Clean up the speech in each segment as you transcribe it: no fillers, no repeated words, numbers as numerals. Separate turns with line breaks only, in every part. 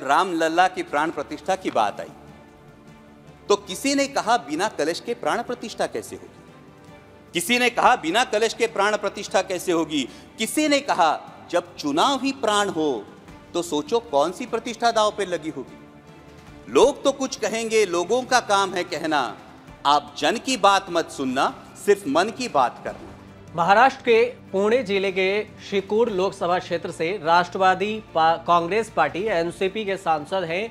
रामलला की प्राण प्रतिष्ठा की बात आई तो किसी ने कहा बिना कलश के प्राण प्रतिष्ठा कैसे होगी, किसी ने कहा बिना कलश के प्राण प्रतिष्ठा कैसे होगी, किसी ने कहा जब चुनाव ही प्राण हो तो सोचो कौन सी प्रतिष्ठा दांव पे लगी होगी। लोग तो कुछ कहेंगे, लोगों का काम है कहना, आप जन की बात मत सुनना, सिर्फ मन की बात करना।
महाराष्ट्र के पुणे जिले के शिकूर लोकसभा क्षेत्र से राष्ट्रवादी कांग्रेस पार्टी एनसीपी के सांसद हैं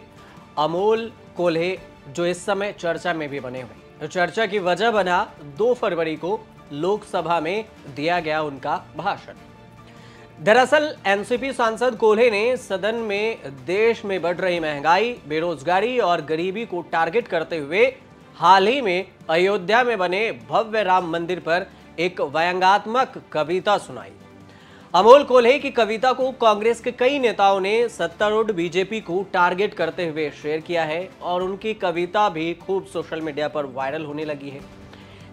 अमोल कोल्हे, जो इस समय चर्चा में भी बने हुए। तो चर्चा की वजह बना 2 फरवरी को लोकसभा में दिया गया उनका भाषण। दरअसल एनसीपी सांसद कोल्हे ने सदन में देश में बढ़ रही महंगाई, बेरोजगारी और गरीबी को टारगेट करते हुए हाल ही में अयोध्या में बने भव्य राम मंदिर पर एक व्यंग्यात्मक कविता सुनाई। अमोल कोल्हे की कविता को कांग्रेस के कई नेताओं ने सत्तारूढ़ बीजेपी को टारगेट करते हुए शेयर किया है और उनकी कविता भी खूब सोशल मीडिया पर वायरल होने लगी है।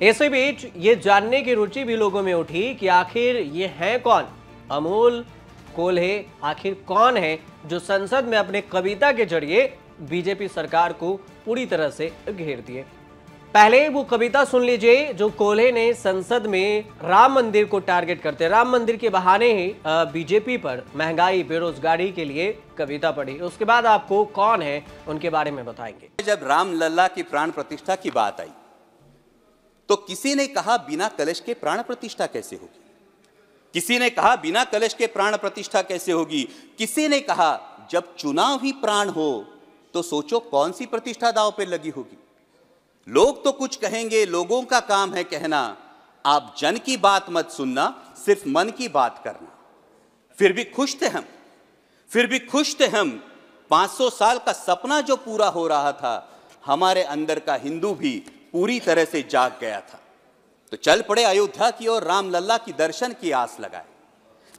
इसी बीच ये जानने की रुचि भी लोगों में उठी कि आखिर ये हैं कौन, अमोल कोल्हे आखिर कौन है जो संसद में अपने कविता के जरिए बीजेपी सरकार को पूरी तरह से घेर दिए। पहले वो कविता सुन लीजिए जो कोल्हे ने संसद में राम मंदिर को टारगेट करते, राम मंदिर के बहाने ही बीजेपी पर महंगाई बेरोजगारी के लिए कविता पढ़ी। उसके बाद आपको कौन है उनके बारे में बताएंगे।
जब रामलला की प्राण प्रतिष्ठा की बात आई तो किसी ने कहा बिना कलश के प्राण प्रतिष्ठा कैसे होगी, किसी ने कहा बिना कलश के प्राण प्रतिष्ठा कैसे होगी, किसी ने कहा जब चुनाव ही प्राण हो तो सोचो कौन सी प्रतिष्ठा दांव पे लगी होगी। लोग तो कुछ कहेंगे, लोगों का काम है कहना, आप जन की बात मत सुनना, सिर्फ मन की बात करना। फिर भी खुश थे हम, फिर भी खुश थे हम। 500 साल का सपना जो पूरा हो रहा था, हमारे अंदर का हिंदू भी पूरी तरह से जाग गया था। तो चल पड़े अयोध्या की ओर, रामलला की दर्शन की आस लगाए।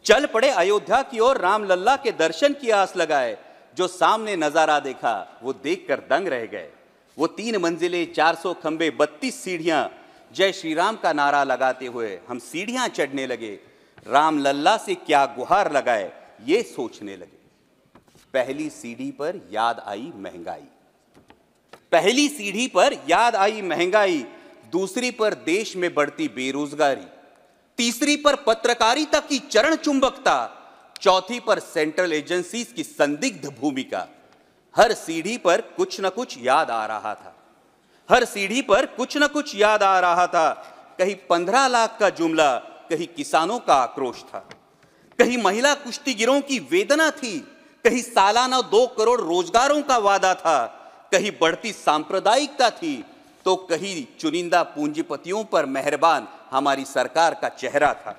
चल पड़े अयोध्या की ओर, रामलला के दर्शन की आस लगाए। जो सामने नजारा देखा वो देखकर दंग रह गए। वो 3 मंजिले, 400 खंबे, 32 सीढ़ियां, जय श्री राम का नारा लगाते हुए हम सीढ़ियां चढ़ने लगे। रामलला से क्या गुहार लगाए ये सोचने लगे। पहली सीढ़ी पर याद आई महंगाई, पहली सीढ़ी पर याद आई महंगाई, दूसरी पर देश में बढ़ती बेरोजगारी, तीसरी पर पत्रकारिता की चरण चुंबकता, चौथी पर सेंट्रल एजेंसीज की संदिग्ध भूमिका। हर सीढ़ी पर कुछ न कुछ याद आ रहा था, हर सीढ़ी पर कुछ न कुछ याद आ रहा था। कहीं 15 लाख का जुमला, कहीं किसानों का आक्रोश था, कहीं महिला कुश्तीगिरों की वेदना थी, कहीं सालाना 2 करोड़ रोजगारों का वादा था, कहीं बढ़ती सांप्रदायिकता थी, तो कहीं चुनिंदा पूंजीपतियों पर मेहरबान हमारी सरकार का चेहरा था।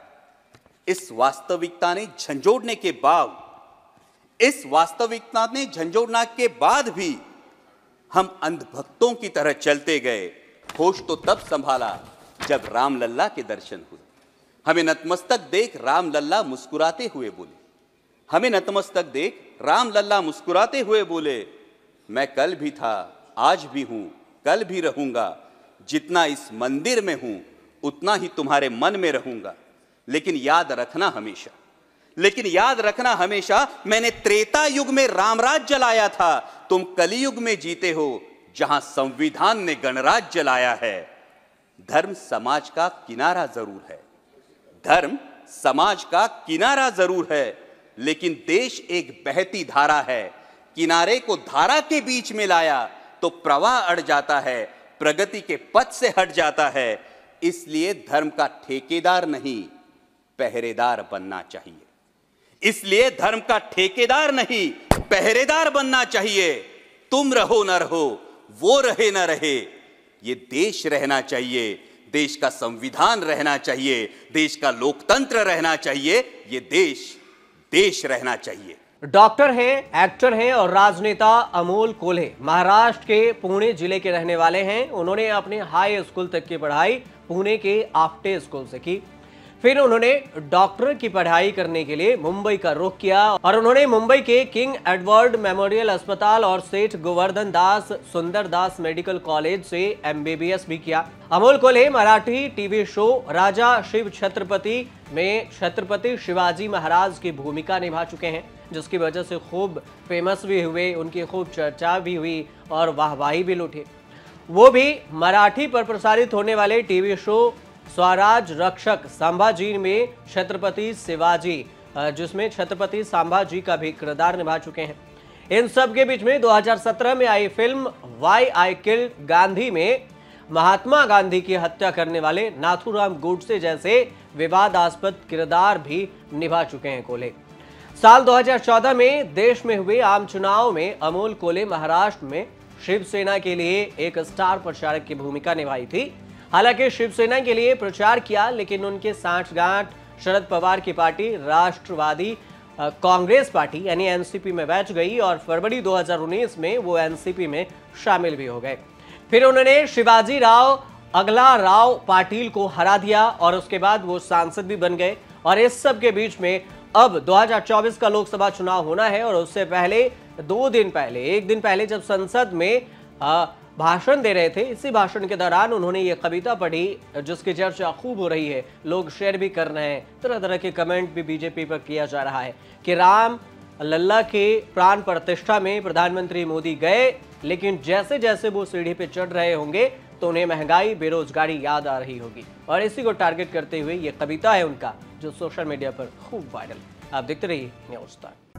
इस वास्तविकता ने झंझोड़ने के बाद, इस वास्तविकता ने झंझोड़ने के बाद भी हम अंधभक्तों की तरह चलते गए। होश तो तब संभाला जब रामलला के दर्शन हुए। हमें नतमस्तक देख रामलला मुस्कुराते हुए बोले, हमें नतमस्तक देख रामलला मुस्कुराते हुए बोले, मैं कल भी था, आज भी हूं, कल भी रहूंगा। जितना इस मंदिर में हूं उतना ही तुम्हारे मन में रहूंगा। लेकिन याद रखना हमेशा, लेकिन याद रखना हमेशा, मैंने त्रेता युग में रामराज जलाया था, तुम कलयुग में जीते हो जहां संविधान ने गणराज जलाया है। धर्म समाज का किनारा जरूर है, धर्म समाज का किनारा जरूर है, लेकिन देश एक बहती धारा है। किनारे को धारा के बीच में लाया तो प्रवाह अड़ जाता है, प्रगति के पथ से हट जाता है। इसलिए धर्म का ठेकेदार नहीं, पहरेदार बनना चाहिए। इसलिए धर्म का ठेकेदार नहीं, पहरेदार बनना चाहिए। तुम रहो ना रहो, वो रहे ना रहे, ये देश रहना चाहिए, देश का संविधान रहना चाहिए, देश का लोकतंत्र रहना चाहिए, ये देश रहना चाहिए।
डॉक्टर हैं, एक्टर हैं और राजनेता अमोल कोल्हे महाराष्ट्र के पुणे जिले के रहने वाले हैं। उन्होंने अपने हाई स्कूल तक की पढ़ाई पुणे के आफ्टे स्कूल से की। फिर उन्होंने डॉक्टर की पढ़ाई करने के लिए मुंबई का रुख किया और उन्होंने मुंबई के किंग एडवर्ड मेमोरियल अस्पताल और सेठ गोवर्धन दास सुंदर दास मेडिकल कॉलेज से MBBS भी किया। अमोल कोल्हे मराठी टीवी शो राजा शिव छत्रपति में छत्रपति शिवाजी महाराज की भूमिका निभा चुके हैं, जिसकी वजह से खूब फेमस भी हुए, उनकी खूब चर्चा भी हुई और वाहवाही भी लूटी। वो भी मराठी पर प्रसारित होने वाले टीवी शो स्वराज रक्षक संभाजी में छत्रपति शिवाजी, जिसमें छत्रपति संभाजी का भी किरदार निभा चुके हैं। इन सब के बीच में 2017 में आई film why I killed Gandhi में महात्मा गांधी की हत्या करने वाले नाथूराम गोडसे जैसे विवादास्पद किरदार भी निभा चुके हैं कोल्हे। साल 2014 में देश में हुए आम चुनाव में अमोल कोल्हे महाराष्ट्र में शिवसेना के लिए एक स्टार प्रचारक की भूमिका निभाई थी। हालांकि शिवसेना के लिए प्रचार किया, लेकिन उनके सांठगांठ शरद पवार की पार्टी राष्ट्रवादी कांग्रेस पार्टी यानी एनसीपी में बैठ गई और फरवरी 2019 में वो एनसीपी में शामिल भी हो गए। फिर उन्होंने शिवाजी राव अगला राव पाटिल को हरा दिया और उसके बाद वो सांसद भी बन गए। और इस सब के बीच में अब 2024 का लोकसभा चुनाव होना है और उससे पहले एक दिन पहले जब संसद में भाषण दे रहे थे, इसी भाषण के दौरान उन्होंने ये कविता पढ़ी जिसकी चर्चा खूब हो रही है, लोग शेयर भी कर रहे हैं, तरह तरह के कमेंट भी बीजेपी पर किया जा रहा है कि राम लल्ला के प्राण प्रतिष्ठा में प्रधानमंत्री मोदी गए, लेकिन जैसे जैसे वो सीढ़ी पे चढ़ रहे होंगे तो उन्हें महंगाई बेरोजगारी याद आ रही होगी। और इसी को टारगेट करते हुए ये कविता है उनका, जो सोशल मीडिया पर खूब वायरल। आप देखते रहिए न्यूज़ तक।